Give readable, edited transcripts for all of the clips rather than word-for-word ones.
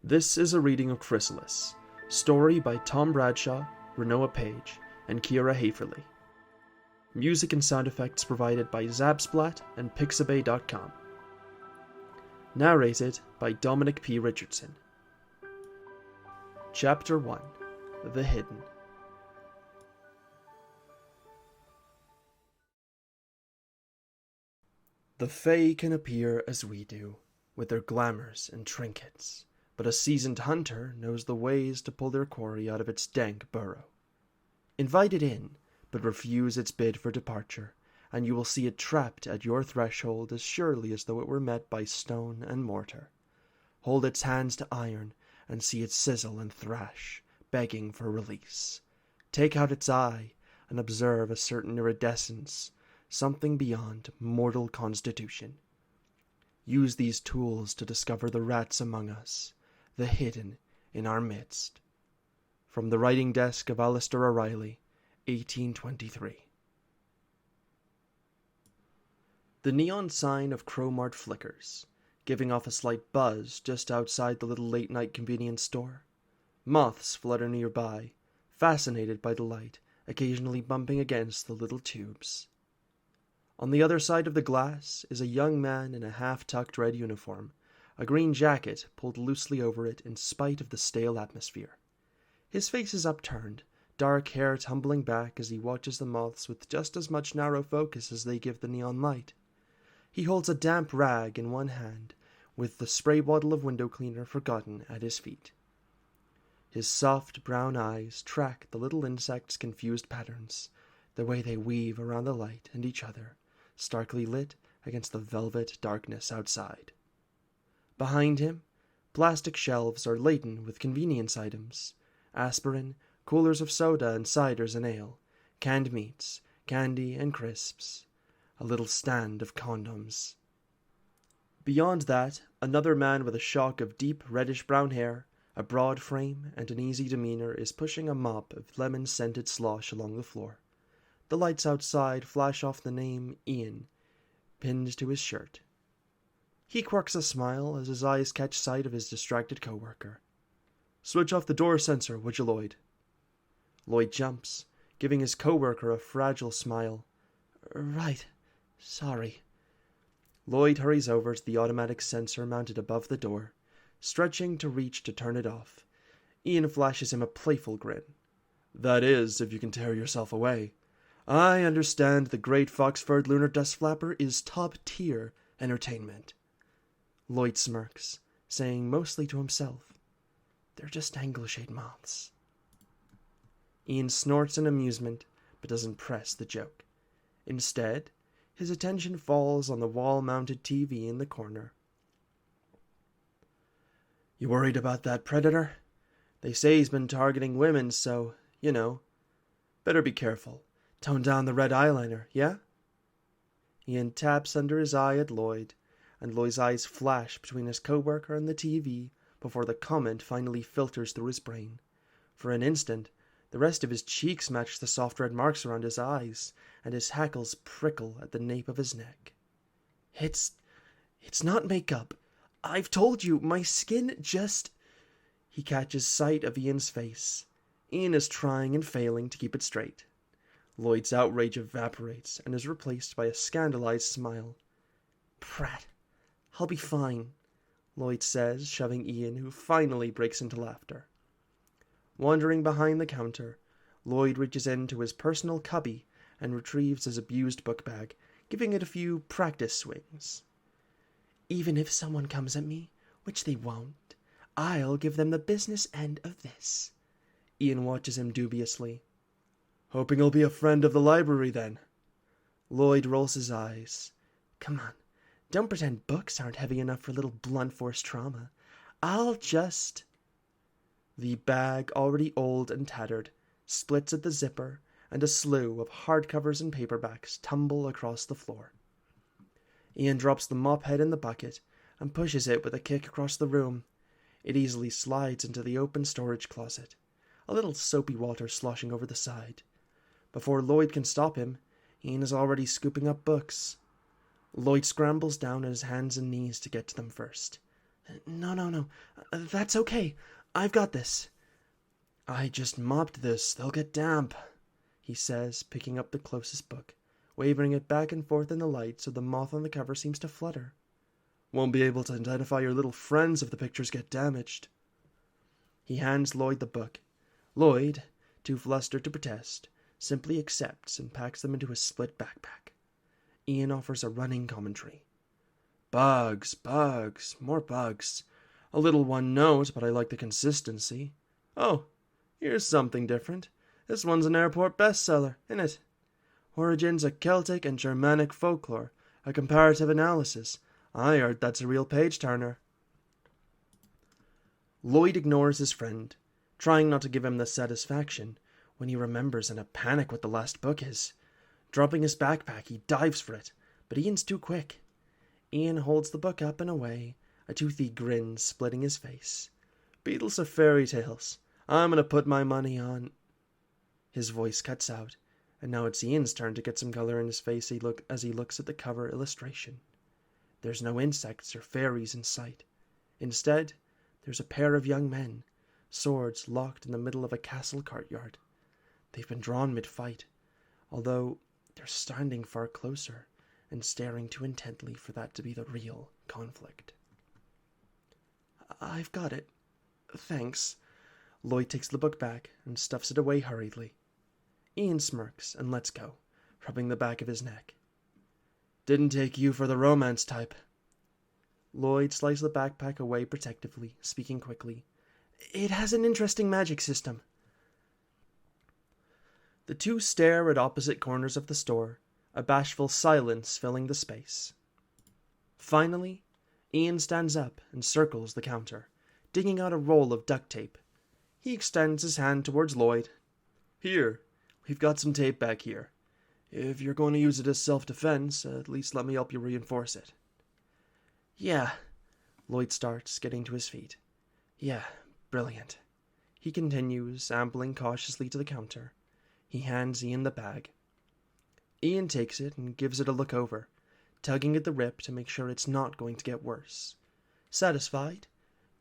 This is a reading of Chrysalis, story by Tom Bradshaw, Rinoa Page, and Keira Hoeferle. Music and sound effects provided by Zabsplat and Pixabay.com. Narrated by Dominic P Richardson. Chapter 1: The Hidden. The Fae can appear as we do, with their glamours and trinkets, but a seasoned hunter knows the ways to pull their quarry out of its dank burrow. Invite it in, but refuse its bid for departure, and you will see it trapped at your threshold as surely as though it were met by stone and mortar. Hold its hands to iron, and see it sizzle and thrash, begging for release. Take out its eye, and observe a certain iridescence, something beyond mortal constitution. Use these tools to discover the rats among us, the hidden in our midst. From the writing desk of Alistair O'Reilly, 1823. The neon sign of Crowmart flickers, giving off a slight buzz just outside the little late-night convenience store. Moths flutter nearby, fascinated by the light, occasionally bumping against the little tubes. On the other side of the glass is a young man in a half-tucked red uniform, a green jacket pulled loosely over it in spite of the stale atmosphere. His face is upturned, dark hair tumbling back as he watches the moths with just as much narrow focus as they give the neon light. He holds a damp rag in one hand, with the spray bottle of window cleaner forgotten at his feet. His soft brown eyes track the little insects' confused patterns, the way they weave around the light and each other, starkly lit against the velvet darkness outside. Behind him, plastic shelves are laden with convenience items: aspirin, coolers of soda and ciders and ale, canned meats, candy and crisps, a little stand of condoms. Beyond that, another man with a shock of deep reddish-brown hair, a broad frame, and an easy demeanor is pushing a mop of lemon-scented slosh along the floor. The lights outside flash off the name Ian, pinned to his shirt. He quirks a smile as his eyes catch sight of his distracted co-worker. "Switch off the door sensor, would you, Lloyd?" Lloyd jumps, giving his co-worker a fragile smile. "Right. Sorry." Lloyd hurries over to the automatic sensor mounted above the door, stretching to reach to turn it off. Ian flashes him a playful grin. "That is, if you can tear yourself away. I understand the Great Foxford Lunar Dust Flapper is top-tier entertainment." Lloyd smirks, saying mostly to himself, "They're just angleshade moths." Ian snorts in amusement, but doesn't press the joke. Instead, his attention falls on the wall-mounted TV in the corner. "You worried about that predator? They say he's been targeting women, so, better be careful. Tone down the red eyeliner, yeah?" Ian taps under his eye at Lloyd, and Lloyd's eyes flash between his co-worker and the TV before the comment finally filters through his brain. For an instant, the rest of his cheeks match the soft red marks around his eyes, and his hackles prickle at the nape of his neck. It's not makeup. I've told you, my skin just..." He catches sight of Ian's face. Ian is trying and failing to keep it straight. Lloyd's outrage evaporates and is replaced by a scandalized smile. "Prat, I'll be fine," Lloyd says, shoving Ian, who finally breaks into laughter. Wandering behind the counter, Lloyd reaches into his personal cubby and retrieves his abused book bag, giving it a few practice swings. "Even if someone comes at me, which they won't, I'll give them the business end of this." Ian watches him dubiously. "Hoping he'll be a friend of the library, then?" Lloyd rolls his eyes. "Come on, don't pretend books aren't heavy enough for little blunt force trauma. I'll just..." The bag, already old and tattered, splits at the zipper, and a slew of hardcovers and paperbacks tumble across the floor. Ian drops the mop head in the bucket and pushes it with a kick across the room. It easily slides into the open storage closet, a little soapy water sloshing over the side. Before Lloyd can stop him, Ian is already scooping up books. Lloyd scrambles down on his hands and knees to get to them first, No. That's okay. I've got this. I just mopped this. They'll get damp, he says, picking up the closest book, waving it back and forth in the light so the moth on the cover seems to flutter. Won't be able to identify your little friends if the pictures get damaged. He hands Lloyd the book. Lloyd, too flustered to protest, simply accepts and packs them into his split backpack. Ian offers a running commentary. Bugs, more bugs. A little one note, but I like the consistency. Oh, here's something different. This one's an airport bestseller, innit? Origins of Celtic and Germanic folklore, a comparative analysis. I heard that's a real page-turner. Lloyd ignores his friend, trying not to give him the satisfaction, when he remembers in a panic what the last book is. Dropping his backpack, he dives for it, but Ian's too quick. Ian holds the book up and away, a toothy grin splitting his face. Beatles of fairy tales. I'm going to put my money on... His voice cuts out, and now it's Ian's turn to get some color in his face as he looks at the cover illustration. There's no insects or fairies in sight. Instead, there's a pair of young men, swords locked in the middle of a castle courtyard. They've been drawn mid-fight, although they're standing far closer and staring too intently for that to be the real conflict. I've got it. Thanks. Lloyd takes the book back and stuffs it away hurriedly. Ian smirks and lets go, rubbing the back of his neck. Didn't take you for the romance type. Lloyd slides the backpack away protectively, speaking quickly. It has an interesting magic system. The two stare at opposite corners of the store, a bashful silence filling the space. Finally, Ian stands up and circles the counter, digging out a roll of duct tape. He extends his hand towards Lloyd. Here, we've got some tape back here. If you're going to use it as self-defense, at least let me help you reinforce it. Yeah, Lloyd starts, getting to his feet. Yeah, brilliant. He continues, ambling cautiously to the counter. He hands Ian the bag. Ian takes it and gives it a look over, tugging at the rip to make sure it's not going to get worse. Satisfied,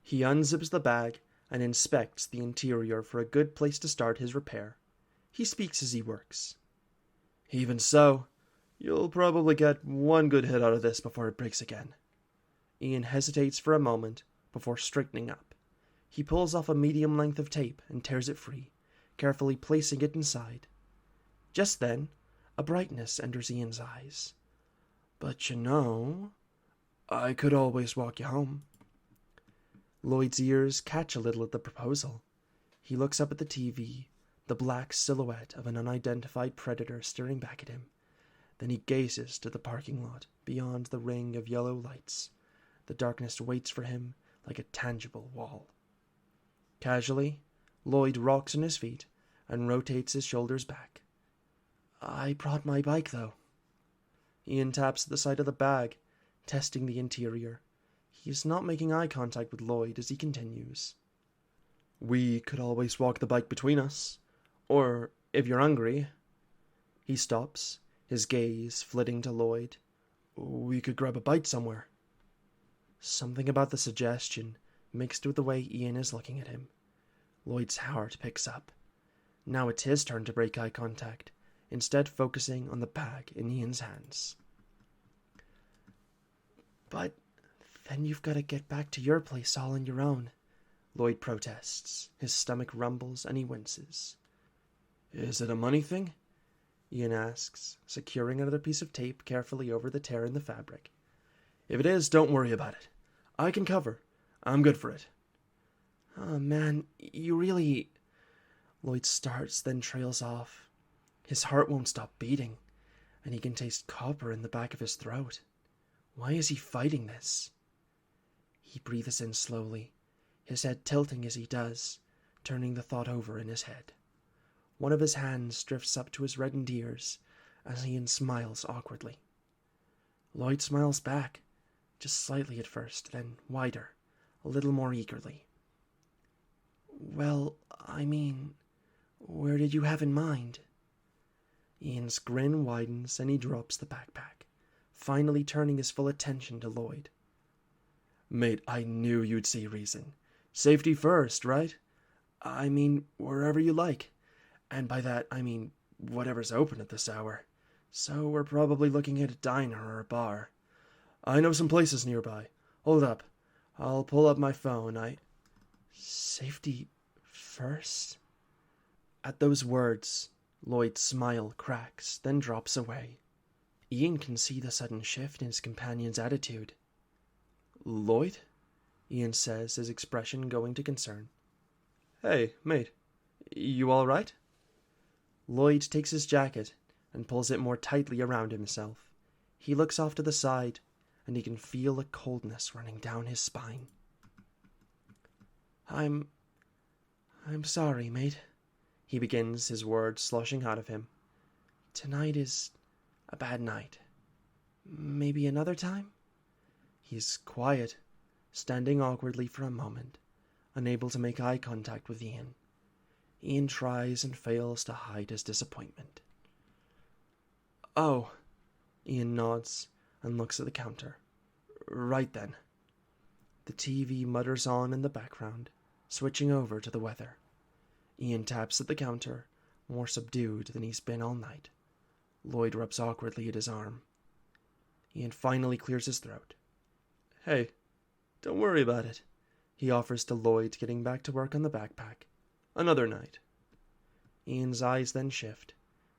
he unzips the bag and inspects the interior for a good place to start his repair. He speaks as he works. Even so, you'll probably get one good hit out of this before it breaks again. Ian hesitates for a moment before straightening up. He pulls off a medium length of tape and tears it free, carefully placing it inside. Just then, a brightness enters Ian's eyes. But you know, I could always walk you home. Lloyd's ears catch a little at the proposal. He looks up at the TV, the black silhouette of an unidentified predator staring back at him. Then he gazes to the parking lot beyond the ring of yellow lights. The darkness waits for him like a tangible wall. Casually, Lloyd rocks on his feet and rotates his shoulders back. I brought my bike, though. Ian taps at the side of the bag, testing the interior. He is not making eye contact with Lloyd as he continues. We could always walk the bike between us. Or, if you're hungry... He stops, his gaze flitting to Lloyd. We could grab a bite somewhere. Something about the suggestion, mixed with the way Ian is looking at him. Lloyd's heart picks up. Now it's his turn to break eye contact, instead focusing on the bag in Ian's hands. But then you've got to get back to your place all on your own, Lloyd protests. His stomach rumbles and he winces. Is it a money thing? Ian asks, securing another piece of tape carefully over the tear in the fabric. If it is, don't worry about it. I can cover. I'm good for it. Oh, man, you really... Lloyd starts, then trails off. His heart won't stop beating, and he can taste copper in the back of his throat. Why is he fighting this? He breathes in slowly, his head tilting as he does, turning the thought over in his head. One of his hands drifts up to his reddened ears as Ian smiles awkwardly. Lloyd smiles back, just slightly at first, then wider, a little more eagerly. Well, I mean, where did you have in mind? Ian's grin widens and he drops the backpack, finally turning his full attention to Lloyd. Mate, I knew you'd see reason. Safety first, right? I mean, wherever you like. And by that, I mean whatever's open at this hour. So we're probably looking at a diner or a bar. I know some places nearby. Hold up. I'll pull up my phone. Safety first? At those words, Lloyd's smile cracks, then drops away. Ian can see the sudden shift in his companion's attitude. Lloyd? Ian says, his expression going to concern. Hey, mate. You all right? Lloyd takes his jacket and pulls it more tightly around himself. He looks off to the side, and he can feel a coldness running down his spine. I'm sorry, mate. He begins, his words sloshing out of him. Tonight is a bad night. Maybe another time? He's quiet, standing awkwardly for a moment, unable to make eye contact with Ian. Ian tries and fails to hide his disappointment. Oh, Ian nods and looks at the counter. Right then. The TV mutters on in the background, switching over to the weather. Ian taps at the counter, more subdued than he's been all night. Lloyd rubs awkwardly at his arm. Ian finally clears his throat. Hey, don't worry about it, he offers to Lloyd, getting back to work on the backpack. Another night. Ian's eyes then shift,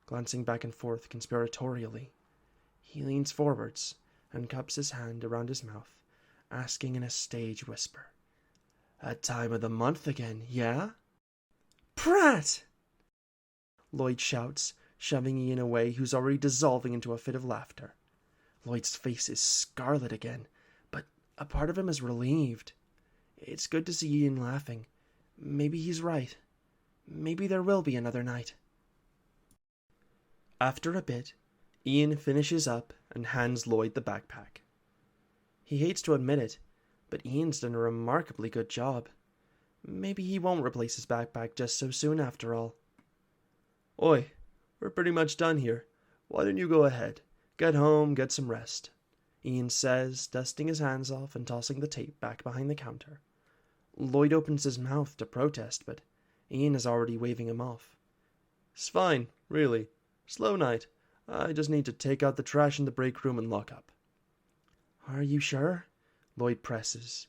glancing back and forth conspiratorially. He leans forwards and cups his hand around his mouth, asking in a stage whisper. That time of the month again, yeah? Pratt! Lloyd shouts, shoving Ian away, who's already dissolving into a fit of laughter. Lloyd's face is scarlet again, but a part of him is relieved. It's good to see Ian laughing. Maybe he's right. Maybe there will be another night. After a bit, Ian finishes up and hands Lloyd the backpack. He hates to admit it, but Ian's done a remarkably good job. Maybe he won't replace his backpack just so soon after all. Oi, we're pretty much done here. Why don't you go ahead? Get home, get some rest, Ian says, dusting his hands off and tossing the tape back behind the counter. Lloyd opens his mouth to protest, but Ian is already waving him off. It's fine, really. Slow night. I just need to take out the trash in the break room and lock up. Are you sure? Lloyd presses.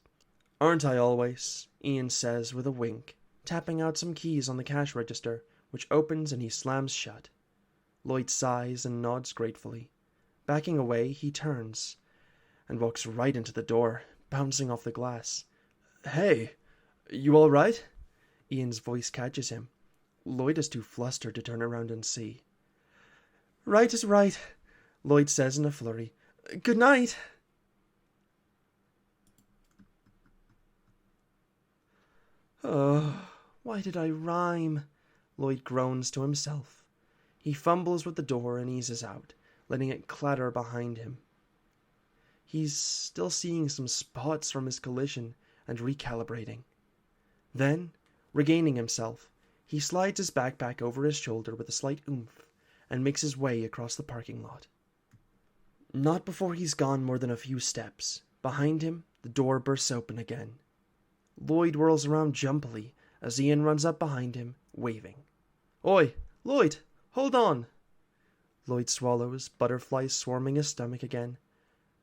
Aren't I always? Ian says with a wink, tapping out some keys on the cash register, which opens and he slams shut. Lloyd sighs and nods gratefully. Backing away, he turns and walks right into the door, bouncing off the glass. Hey, you all right? Ian's voice catches him. Lloyd is too flustered to turn around and see. Right is right, Lloyd says in a flurry. Good night. Oh, why did I rhyme? Lloyd groans to himself. He fumbles with the door and eases out, letting it clatter behind him. He's still seeing some spots from his collision and recalibrating. Then, regaining himself, he slides his backpack over his shoulder with a slight oomph and makes his way across the parking lot. Not before he's gone more than a few steps. Behind him, the door bursts open again. Lloyd whirls around jumpily as Ian runs up behind him, waving. Oi, Lloyd, hold on! Lloyd swallows, butterflies swarming his stomach again.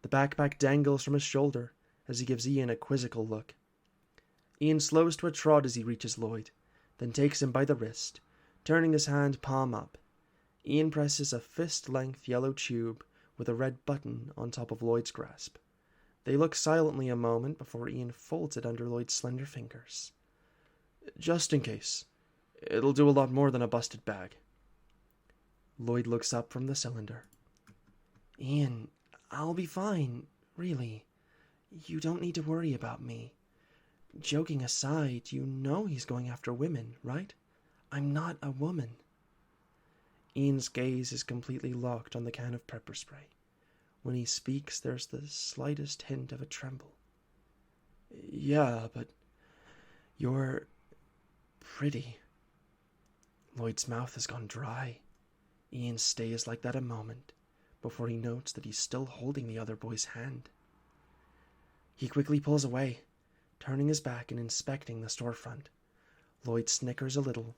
The backpack dangles from his shoulder as he gives Ian a quizzical look. Ian slows to a trot as he reaches Lloyd, then takes him by the wrist, turning his hand palm up. Ian presses a fist-length yellow tube with a red button on top of Lloyd's grasp. They look silently a moment before Ian folds it under Lloyd's slender fingers. Just in case. It'll do a lot more than a busted bag. Lloyd looks up from the cylinder. Ian, I'll be fine, really. You don't need to worry about me. Joking aside, you know he's going after women, right? I'm not a woman. Ian's gaze is completely locked on the can of pepper spray. When he speaks, there's the slightest hint of a tremble. Yeah, but you're pretty. Lloyd's mouth has gone dry. Ian stays like that a moment before he notes that he's still holding the other boy's hand. He quickly pulls away, turning his back and inspecting the storefront. Lloyd snickers a little.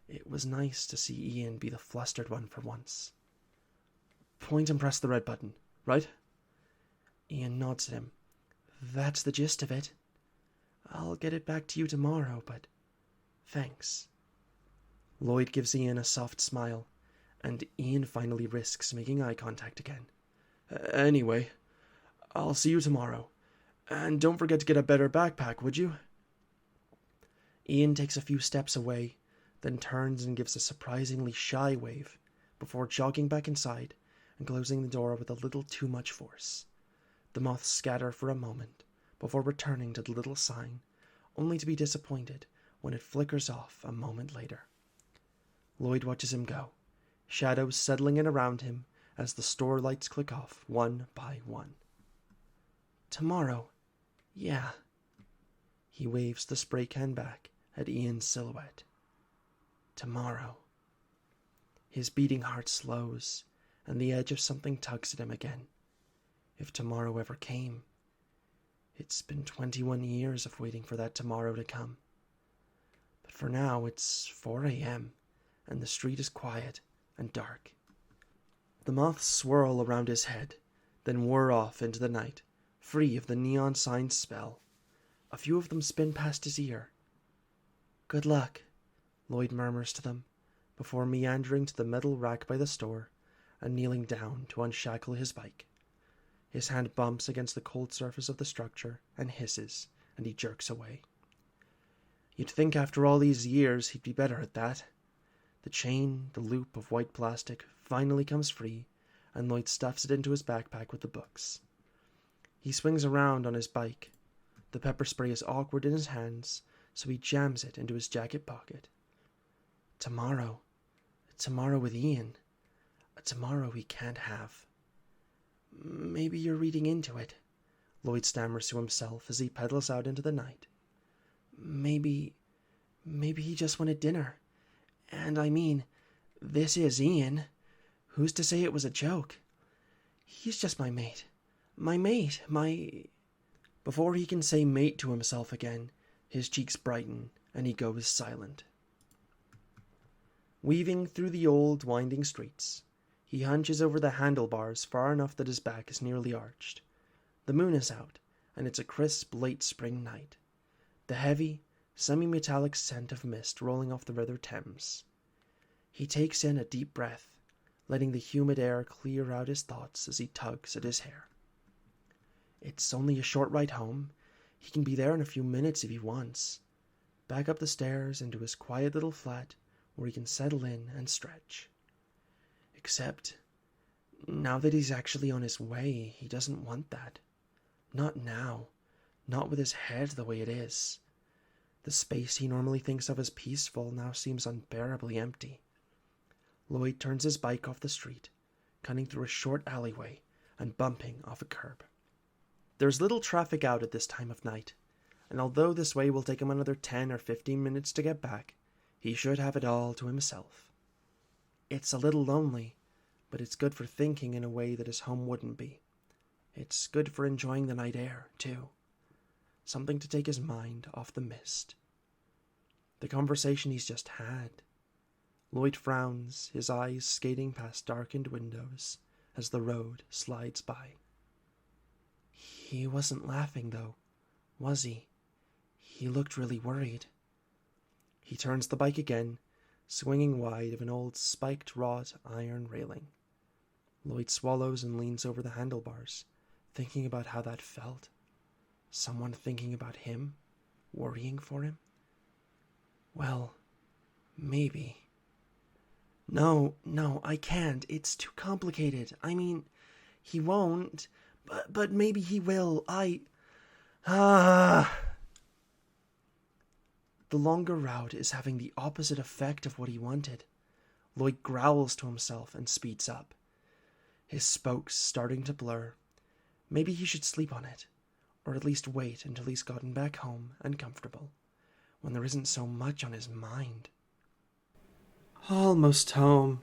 It was nice to see Ian be the flustered one for once. Point and press the red button, right? Ian nods at him. That's the gist of it. I'll get it back to you tomorrow, but thanks. Lloyd gives Ian a soft smile, and Ian finally risks making eye contact again. Anyway, I'll see you tomorrow. And don't forget to get a better backpack, would you? Ian takes a few steps away, then turns and gives a surprisingly shy wave, before jogging back inside and closing the door with a little too much force. The moths scatter for a moment, before returning to the little sign, only to be disappointed when it flickers off a moment later. Lloyd watches him go, shadows settling in around him as the store lights click off one by one. Tomorrow, yeah. He waves the spray can back at Ian's silhouette. Tomorrow. His beating heart slows, and the edge of something tugs at him again. If tomorrow ever came. It's been 21 years of waiting for that tomorrow to come. But for now, it's 4 a.m., and the street is quiet and dark. The moths swirl around his head, then whir off into the night, free of the neon sign's spell. A few of them spin past his ear. Good luck, Lloyd murmurs to them, before meandering to the metal rack by the store and kneeling down to unshackle his bike. His hand bumps against the cold surface of the structure and hisses, and he jerks away. You'd think after all these years he'd be better at that. The chain, the loop of white plastic, finally comes free, and Lloyd stuffs it into his backpack with the books. He swings around on his bike. The pepper spray is awkward in his hands, so he jams it into his jacket pocket. Tomorrow with Ian. A tomorrow he can't have. Maybe you're reading into it, Lloyd stammers to himself as he pedals out into the night. Maybe he just wanted dinner. And I mean, this is Ian. Who's to say it was a joke? He's just my mate. Before he can say mate to himself again, his cheeks brighten and he goes silent. Weaving through the old, winding streets, he hunches over the handlebars far enough that his back is nearly arched. The moon is out, and it's a crisp late spring night. The heavy, semi-metallic scent of mist rolling off the river Thames. He takes in a deep breath, letting the humid air clear out his thoughts as he tugs at his hair. It's only a short ride home. He can be there in a few minutes if he wants. Back up the stairs into his quiet little flat where he can settle in and stretch. Except, now that he's actually on his way, he doesn't want that. Not now. Not with his head the way it is. The space he normally thinks of as peaceful now seems unbearably empty. Lloyd turns his bike off the street, cutting through a short alleyway and bumping off a curb. There's little traffic out at this time of night, and although this way will take him another 10 or 15 minutes to get back, he should have it all to himself. It's a little lonely, but it's good for thinking in a way that his home wouldn't be. It's good for enjoying the night air, too. Something to take his mind off the mist. The conversation he's just had. Lloyd frowns, his eyes skating past darkened windows as the road slides by. He wasn't laughing, though, was he? He looked really worried. He turns the bike again, swinging wide of an old spiked wrought iron railing. Lloyd swallows and leans over the handlebars, thinking about how that felt. Someone thinking about him, worrying for him. Well, maybe. No, I can't. It's too complicated. I mean, he won't, but maybe he will. The longer route is having the opposite effect of what he wanted. Lloyd growls to himself and speeds up. His spokes starting to blur. Maybe he should sleep on it, or at least wait until he's gotten back home and comfortable, when there isn't so much on his mind. Almost home,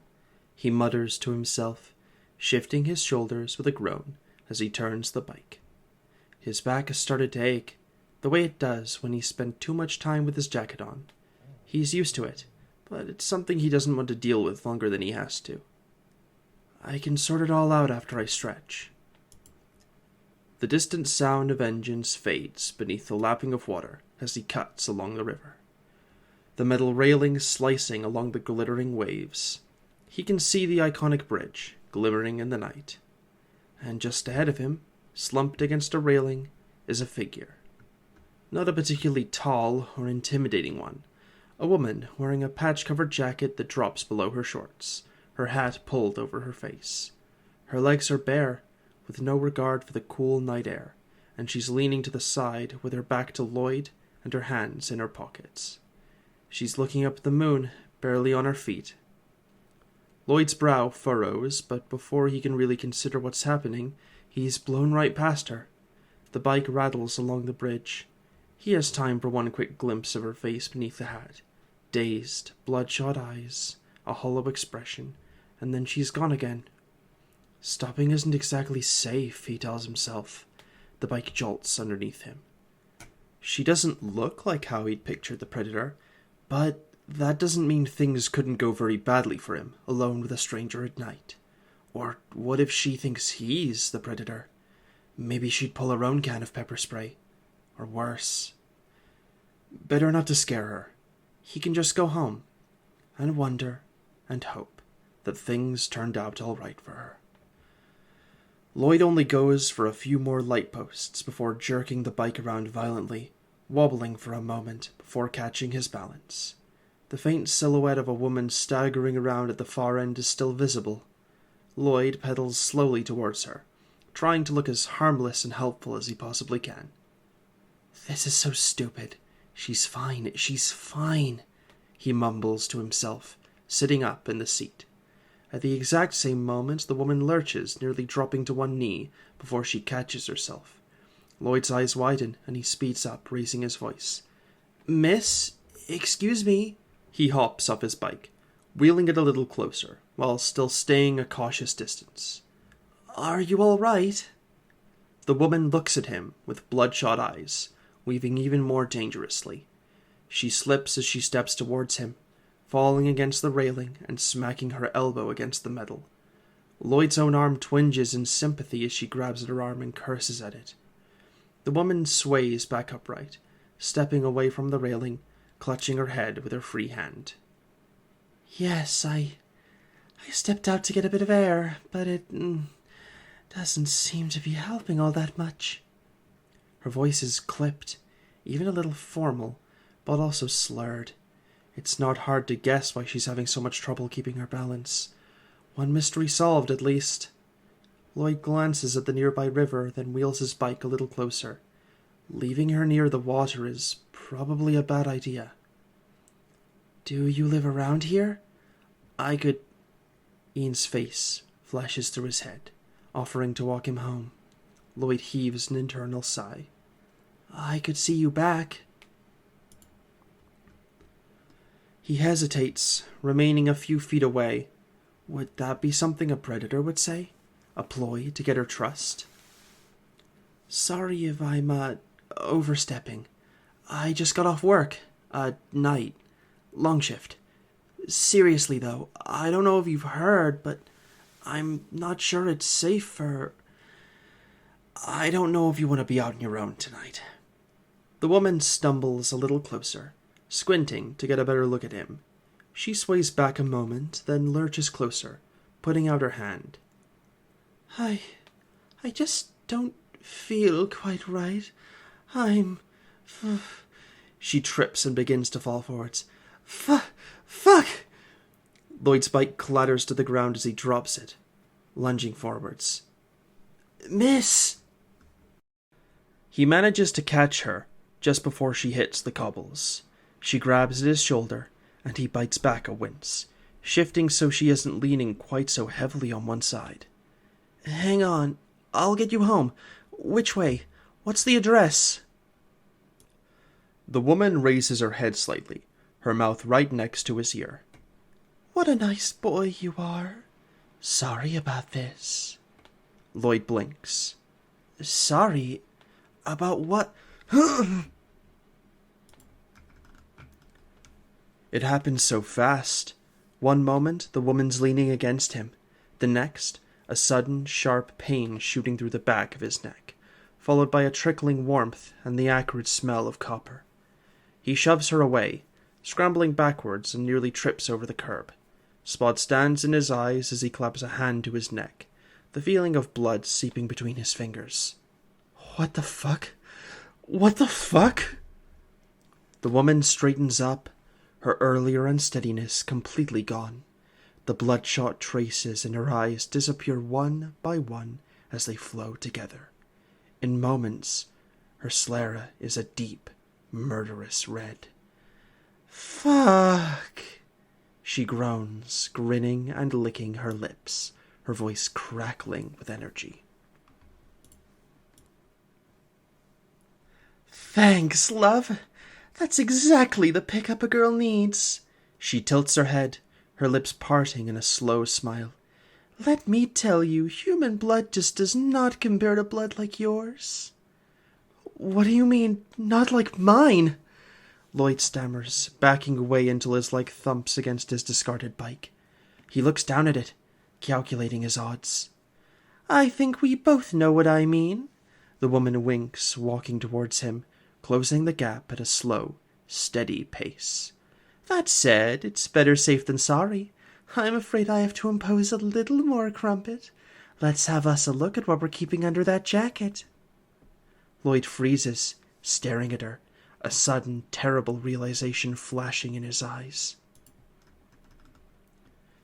he mutters to himself, shifting his shoulders with a groan as he turns the bike. His back has started to ache, the way it does when he's spent too much time with his jacket on. He's used to it, but it's something he doesn't want to deal with longer than he has to. I can sort it all out after I stretch. The distant sound of engines fades beneath the lapping of water as he cuts along the river. The metal railing slicing along the glittering waves. He can see the iconic bridge glimmering in the night. And just ahead of him, slumped against a railing, is a figure. Not a particularly tall or intimidating one. A woman wearing a patch-covered jacket that drops below her shorts, her hat pulled over her face. Her legs are bare, with no regard for the cool night air, and she's leaning to the side with her back to Lloyd and her hands in her pockets. She's looking up at the moon, barely on her feet. Lloyd's brow furrows, but before he can really consider what's happening, he's blown right past her. The bike rattles along the bridge. He has time for one quick glimpse of her face beneath the hat. Dazed, bloodshot eyes, a hollow expression, and then she's gone again. Stopping isn't exactly safe, he tells himself. The bike jolts underneath him. She doesn't look like how he'd pictured the predator, but that doesn't mean things couldn't go very badly for him, alone with a stranger at night. Or what if she thinks he's the predator? Maybe she'd pull her own can of pepper spray. Or worse. Better not to scare her. He can just go home, and wonder, and hope that things turned out all right for her. Lloyd only goes for a few more light posts before jerking the bike around violently, wobbling for a moment before catching his balance. The faint silhouette of a woman staggering around at the far end is still visible. Lloyd pedals slowly towards her, trying to look as harmless and helpful as he possibly can. This is so stupid. She's fine, he mumbles to himself, sitting up in the seat. At the exact same moment, the woman lurches, nearly dropping to one knee before she catches herself. Lloyd's eyes widen, and he speeds up, raising his voice. Miss, excuse me. He hops off his bike, wheeling it a little closer, while still staying a cautious distance. Are you all right? The woman looks at him with bloodshot eyes, weaving even more dangerously. She slips as she steps towards him, falling against the railing and smacking her elbow against the metal. Lloyd's own arm twinges in sympathy as she grabs at her arm and curses at it. The woman sways back upright, stepping away from the railing, clutching her head with her free hand. Yes, I stepped out to get a bit of air, but it doesn't seem to be helping all that much. Her voice is clipped, even a little formal, but also slurred. It's not hard to guess why she's having so much trouble keeping her balance. One mystery solved, at least. Lloyd glances at the nearby river, then wheels his bike a little closer. Leaving her near the water is probably a bad idea. Do you live around here? I could... Ian's face flashes through his head, offering to walk him home. Lloyd heaves an internal sigh. I could see you back. He hesitates, remaining a few feet away. Would that be something a predator would say? A ploy to get her trust? Sorry if I'm, overstepping. I just got off work. Night. Long shift. Seriously, though, I don't know if you've heard, but I'm not sure it's safe for... I don't know if you want to be out on your own tonight. The woman stumbles a little closer, squinting to get a better look at him. She sways back a moment, then lurches closer, putting out her hand. I just don't feel quite right. She trips and begins to fall forwards. Fuck! Lloyd's bike clatters to the ground as he drops it, lunging forwards. Miss! He manages to catch her just before she hits the cobbles. She grabs at his shoulder, and he bites back a wince, shifting so she isn't leaning quite so heavily on one side. Hang on, I'll get you home. Which way? What's the address? The woman raises her head slightly, her mouth right next to his ear. What a nice boy you are. Sorry about this. Lloyd blinks. Sorry? About what? It happened so fast. One moment, the woman's leaning against him. The next, a sudden, sharp pain shooting through the back of his neck, followed by a trickling warmth and the acrid smell of copper. He shoves her away, scrambling backwards, and nearly trips over the curb. Spot stands in his eyes as he claps a hand to his neck, the feeling of blood seeping between his fingers. What the fuck? What the fuck? The woman straightens up, her earlier unsteadiness completely gone. The bloodshot traces in her eyes disappear one by one as they flow together. In moments, her sclera is a deep, murderous red. Fuck! She groans, grinning and licking her lips, her voice crackling with energy. Thanks, love. That's exactly the pickup a girl needs. She tilts her head, her lips parting in a slow smile. Let me tell you, human blood just does not compare to blood like yours. What do you mean, not like mine? Lloyd stammers, backing away until his leg thumps against his discarded bike. He looks down at it, calculating his odds. I think we both know what I mean. The woman winks, walking towards him, closing the gap at a slow, steady pace. That said, it's better safe than sorry. I'm afraid I have to impose a little more crumpet. Let's have us a look at what we're keeping under that jacket. Lloyd freezes, staring at her, a sudden, terrible realization flashing in his eyes.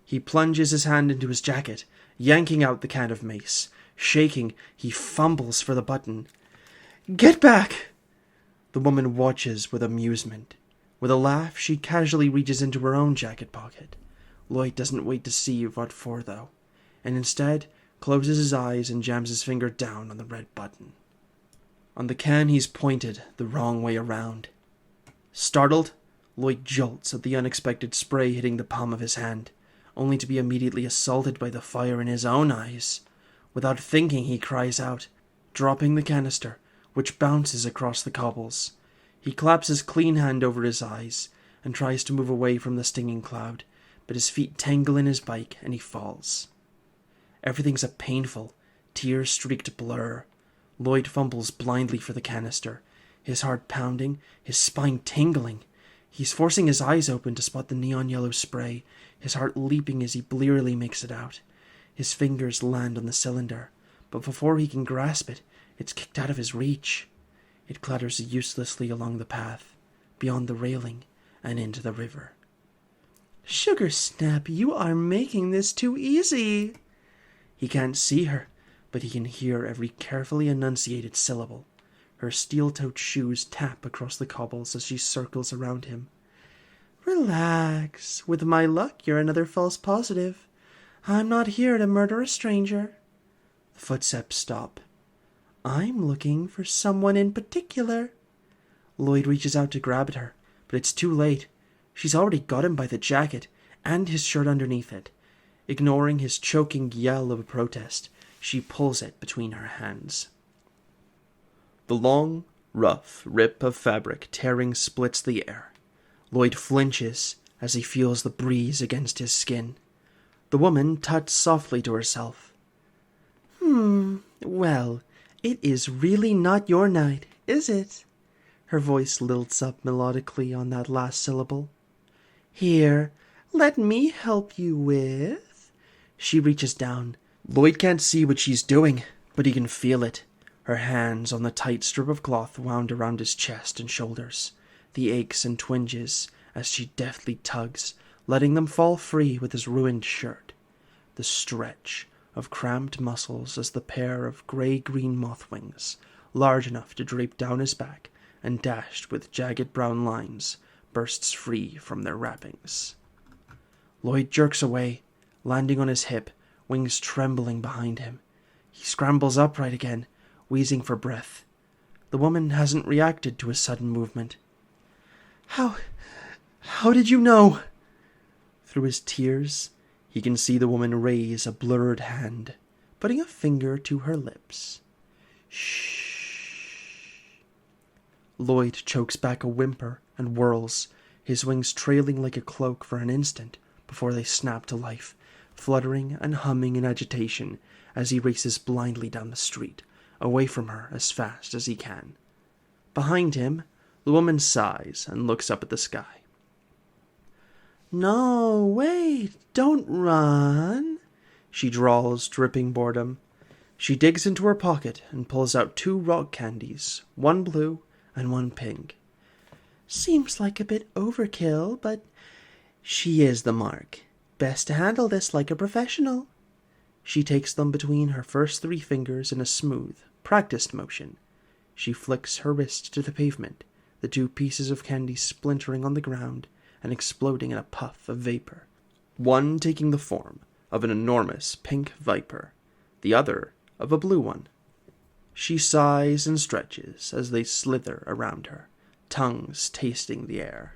He plunges his hand into his jacket, yanking out the can of mace. Shaking, he fumbles for the button. Get back! The woman watches with amusement. With a laugh, she casually reaches into her own jacket pocket. Lloyd doesn't wait to see what for, though, and instead closes his eyes and jams his finger down on the red button. On the can, he's pointed the wrong way around. Startled, Lloyd jolts at the unexpected spray hitting the palm of his hand, only to be immediately assaulted by the fire in his own eyes. Without thinking, he cries out, dropping the canister, which bounces across the cobbles. He claps his clean hand over his eyes and tries to move away from the stinging cloud, but his feet tangle in his bike and he falls. Everything's a painful, tear-streaked blur. Lloyd fumbles blindly for the canister, his heart pounding, his spine tingling. He's forcing his eyes open to spot the neon yellow spray, his heart leaping as he blearily makes it out. His fingers land on the cylinder, but before he can grasp it, it's kicked out of his reach. It clatters uselessly along the path, beyond the railing, and into the river. Sugar Snap, you are making this too easy. He can't see her, but he can hear every carefully enunciated syllable. Her steel-toed shoes tap across the cobbles as she circles around him. Relax. With my luck, you're another false positive. I'm not here to murder a stranger. The footsteps stop. I'm looking for someone in particular. Lloyd reaches out to grab at her, but it's too late. She's already got him by the jacket and his shirt underneath it. Ignoring his choking yell of protest, she pulls it between her hands. The long, rough rip of fabric tearing splits the air. Lloyd flinches as he feels the breeze against his skin. The woman tuts softly to herself. Well, it is really not your night, is it? Her voice lilts up melodically on that last syllable. Here, let me help you with... She reaches down. Lloyd can't see what she's doing, but he can feel it. Her hands on the tight strip of cloth wound around his chest and shoulders. The aches and twinges as she deftly tugs, letting them fall free with his ruined shirt. The stretch of cramped muscles as the pair of grey-green moth wings, large enough to drape down his back and dashed with jagged brown lines, bursts free from their wrappings. Lloyd jerks away, landing on his hip, wings trembling behind him. He scrambles upright again, wheezing for breath. The woman hasn't reacted to his sudden movement. How did you know? Through his tears, he can see the woman raise a blurred hand, putting a finger to her lips. Shh. Lloyd chokes back a whimper and whirls, his wings trailing like a cloak for an instant before they snap to life, fluttering and humming in agitation as he races blindly down the street, away from her as fast as he can. Behind him, the woman sighs and looks up at the sky. "No, wait, don't run," she drawls, dripping boredom. She digs into her pocket and pulls out 2 rock candies, one blue and one pink. "Seems like a bit overkill, but she is the mark. Best to handle this like a professional." She takes them between her first 3 fingers in a smooth, practiced motion. She flicks her wrist to the pavement, the 2 pieces of candy splintering on the ground and exploding in a puff of vapor, one taking the form of an enormous pink viper, the other of a blue one. She sighs and stretches as they slither around her, tongues tasting the air.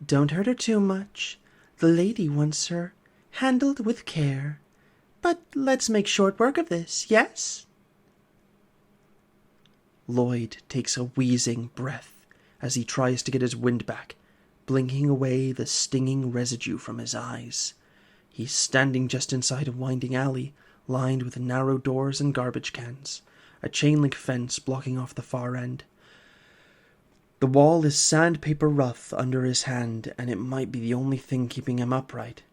"Don't hurt her too much. The lady wants her handled with care. But let's make short work of this, yes?" Lloyd takes a wheezing breath as he tries to get his wind back, blinking away the stinging residue from his eyes. He's standing just inside a winding alley, lined with narrow doors and garbage cans, a chain-link fence blocking off the far end. The wall is sandpaper rough under his hand, and it might be the only thing keeping him upright.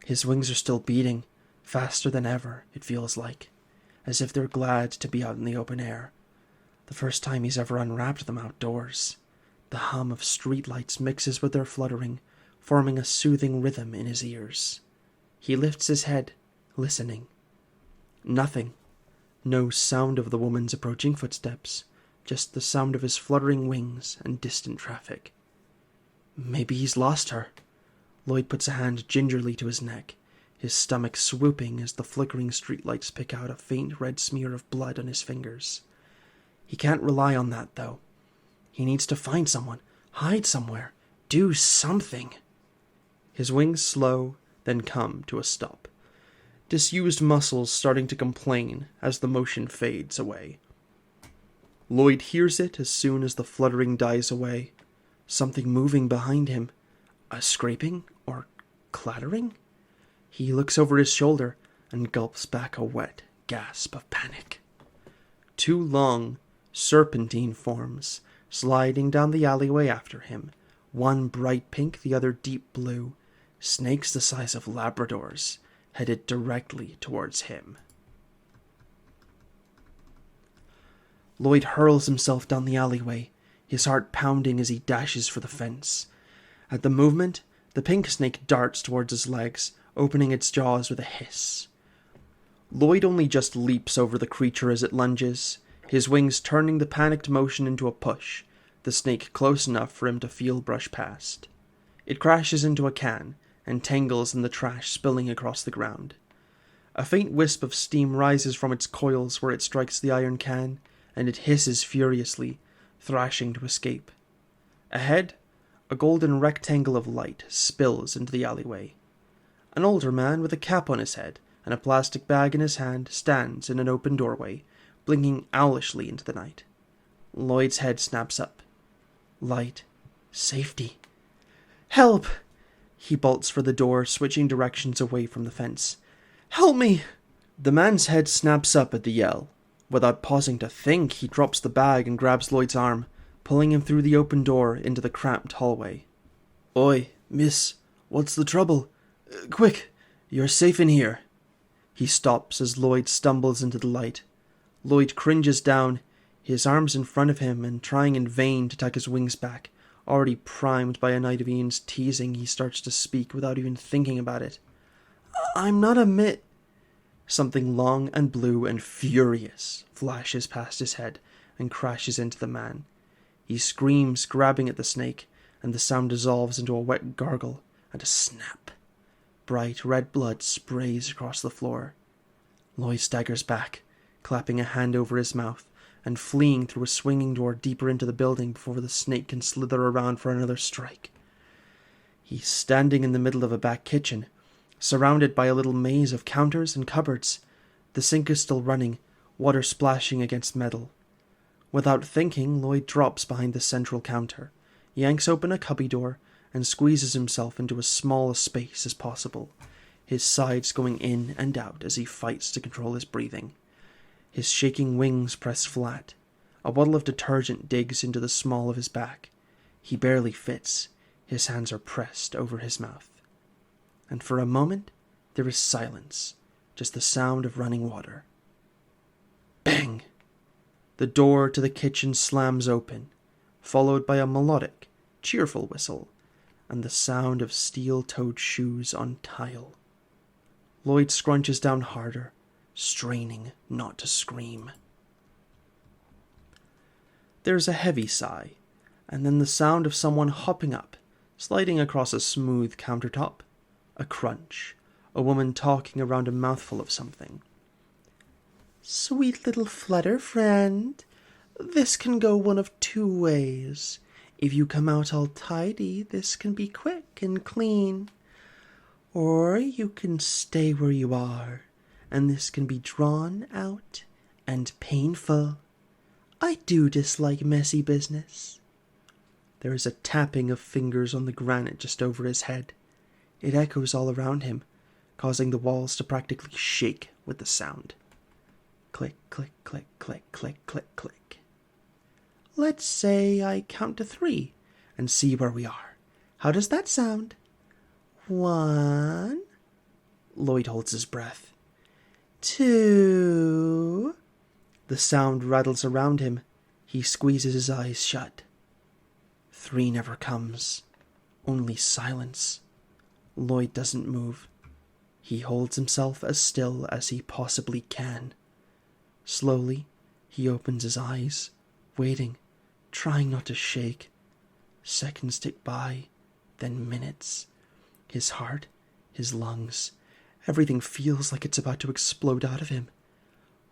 His wings are still beating, faster than ever, it feels like, as if they're glad to be out in the open air. The first time he's ever unwrapped them outdoors. The hum of streetlights mixes with their fluttering, forming a soothing rhythm in his ears. He lifts his head, listening. Nothing. No sound of the woman's approaching footsteps, just the sound of his fluttering wings and distant traffic. Maybe he's lost her. Lloyd puts a hand gingerly to his neck, his stomach swooping as the flickering streetlights pick out a faint red smear of blood on his fingers. He can't rely on that, though. He needs to find someone, hide somewhere, do something. His wings slow, then come to a stop. Disused muscles starting to complain as the motion fades away. Lloyd hears it as soon as the fluttering dies away. Something moving behind him. A scraping or clattering? He looks over his shoulder and gulps back a wet gasp of panic. 2 long, serpentine forms sliding down the alleyway after him, one bright pink, the other deep blue, snakes the size of Labradors, headed directly towards him. Lloyd hurls himself down the alleyway, his heart pounding as he dashes for the fence. At the movement, the pink snake darts towards his legs, opening its jaws with a hiss. Lloyd only just leaps over the creature as it lunges, his wings turning the panicked motion into a push, the snake close enough for him to feel brush past. It crashes into a can and tangles in the trash spilling across the ground. A faint wisp of steam rises from its coils where it strikes the iron can, and it hisses furiously, thrashing to escape. Ahead, a golden rectangle of light spills into the alleyway. An older man with a cap on his head and a plastic bag in his hand stands in an open doorway, blinking owlishly into the night. Lloyd's head snaps up. Light. Safety. "Help!" He bolts for the door, switching directions away from the fence. "Help me!" The man's head snaps up at the yell. Without pausing to think, he drops the bag and grabs Lloyd's arm, pulling him through the open door into the cramped hallway. "Oi, miss, what's the trouble? Quick, you're safe in here." He stops as Lloyd stumbles into the light. Lloyd cringes down, his arms in front of him and trying in vain to tuck his wings back. Already primed by a night of Ian's teasing, he starts to speak without even thinking about it. "I'm not a Something long and blue and furious flashes past his head and crashes into the man. He screams, grabbing at the snake, and the sound dissolves into a wet gargle and a snap. Bright red blood sprays across the floor. Lloyd staggers back, clapping a hand over his mouth, and fleeing through a swinging door deeper into the building before the snake can slither around for another strike. He's standing in the middle of a back kitchen, surrounded by a little maze of counters and cupboards. The sink is still running, water splashing against metal. Without thinking, Lloyd drops behind the central counter, yanks open a cubby door, and squeezes himself into as small a space as possible, his sides going in and out as he fights to control his breathing. His shaking wings press flat. A bottle of detergent digs into the small of his back. He barely fits. His hands are pressed over his mouth. And for a moment, there is silence, just the sound of running water. Bang! The door to the kitchen slams open, followed by a melodic, cheerful whistle, and the sound of steel-toed shoes on tile. Lloyd scrunches down harder, straining not to scream. There's a heavy sigh, and then the sound of someone hopping up, sliding across a smooth countertop. A crunch, a woman talking around a mouthful of something. "Sweet little flutter friend, this can go one of two ways. If you come out all tidy, this can be quick and clean. Or you can stay where you are, and this can be drawn out and painful. I do dislike messy business." There is a tapping of fingers on the granite just over his head. It echoes all around him, causing the walls to practically shake with the sound. Click, click, click, click, click, click, click. "Let's say I count to 3 and see where we are. How does that sound?" 1. Lloyd holds his breath. 2. The sound rattles around him. He squeezes his eyes shut. 3 never comes. Only silence. Lloyd doesn't move. He holds himself as still as he possibly can. Slowly, he opens his eyes, waiting, trying not to shake. Seconds tick by, then minutes. His heart, his lungs, everything feels like it's about to explode out of him.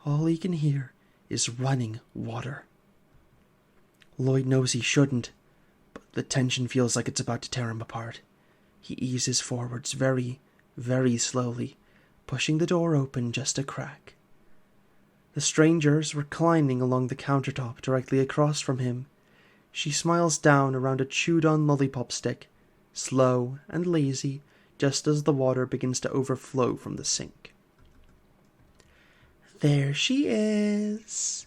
All he can hear is running water. Lloyd knows he shouldn't, but the tension feels like it's about to tear him apart. He eases forwards very, very slowly, pushing the door open just a crack. The stranger's reclining along the countertop directly across from him. She smiles down around a chewed-on lollipop stick, slow and lazy, just as the water begins to overflow from the sink. "There she is."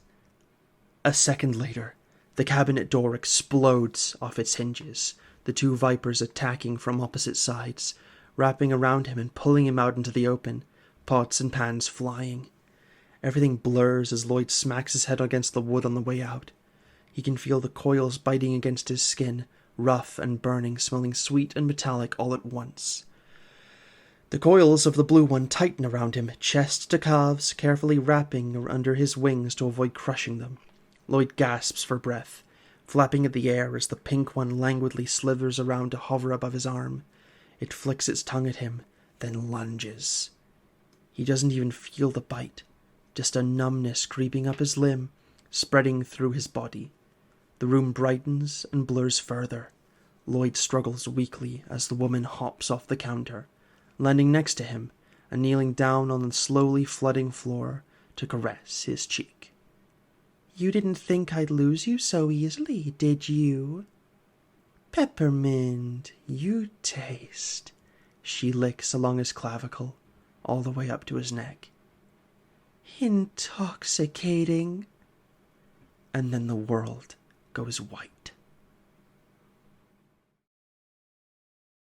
A second later, the cabinet door explodes off its hinges, the 2 vipers attacking from opposite sides, wrapping around him and pulling him out into the open, pots and pans flying. Everything blurs as Lloyd smacks his head against the wood on the way out. He can feel the coils biting against his skin, rough and burning, smelling sweet and metallic all at once. The coils of the blue one tighten around him, chest to calves, carefully wrapping under his wings to avoid crushing them. Lloyd gasps for breath, flapping at the air as the pink one languidly slithers around to hover above his arm. It flicks its tongue at him, then lunges. He doesn't even feel the bite, just a numbness creeping up his limb, spreading through his body. The room brightens and blurs further. Lloyd struggles weakly as the woman hops off the counter, landing next to him and kneeling down on the slowly flooding floor to caress his cheek. "You didn't think I'd lose you so easily, did you? Peppermint, you taste." She licks along his clavicle, all the way up to his neck. "Intoxicating." And then the world goes white.